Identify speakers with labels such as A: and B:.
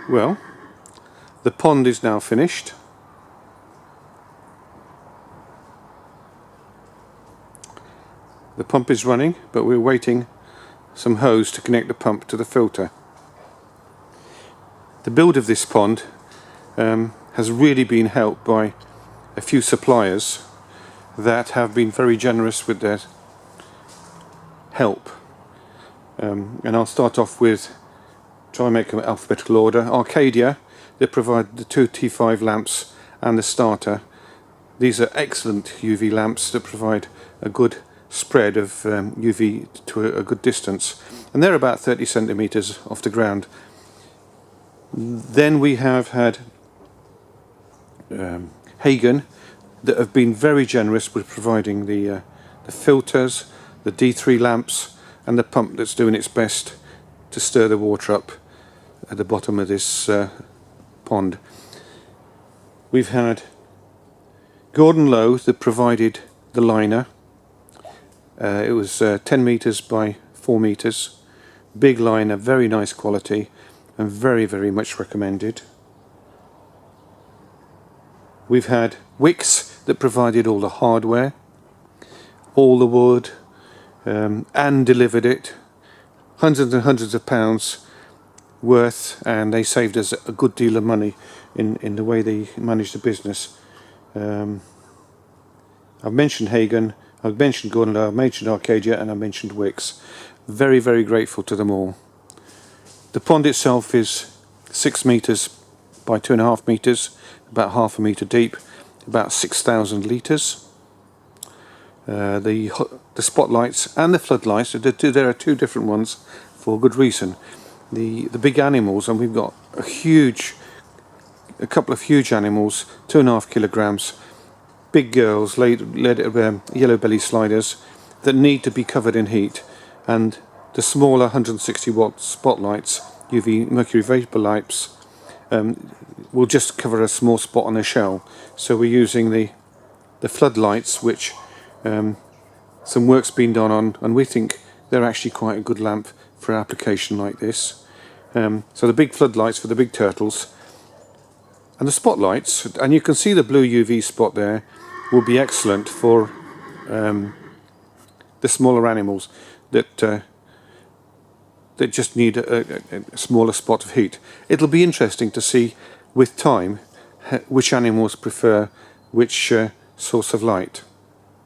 A: Well, the pond is now finished. The pump is running, but we're waiting some hose to connect the pump to the filter. The build of this pond has really been helped by a few suppliers that have been very generous with their help. And I'll start off with, try and make them alphabetical order. Arcadia, they provide the 2 T5 lamps and the starter. These are excellent UV lamps that provide a good spread of UV to a good distance, and they're about 30 centimeters off the ground. Then we have had Hagen that have been very generous with providing the filters, the D3 lamps, and the pump that's doing its best to stir the water up at the bottom of this pond. We've had Gordon Lowe that provided the liner. It was 10 meters by 4 meters, big liner, very nice quality, and very, very much recommended. We've had Wicks that provided all the hardware, all the wood, and delivered it, hundreds and hundreds of pounds worth, and they saved us a good deal of money in the way they managed the business. I've mentioned Hagen, I've mentioned Gordon Lowe, I've mentioned Arcadia, and I've mentioned Wicks. Very, very grateful to them all. The pond itself is 6 meters by 2.5 meters, about half a meter deep, about 6,000 litres. The spotlights and the floodlights, there are 2 different ones for good reason. The big animals, and we've got a couple of huge animals, 2.5 kilograms, big girls, yellow belly sliders that need to be covered in heat, and the smaller 160 watt spotlights, UV mercury vapor lights, will just cover a small spot on a shell. So we're using the floodlights, which some work's been done on, and we think they're actually quite a good lamp for an application like this. So the big floodlights for the big turtles, and the spotlights, and you can see the blue UV spot there, will be excellent for the smaller animals that just need a smaller spot of heat. It'll be interesting to see with time which animals prefer which source of light.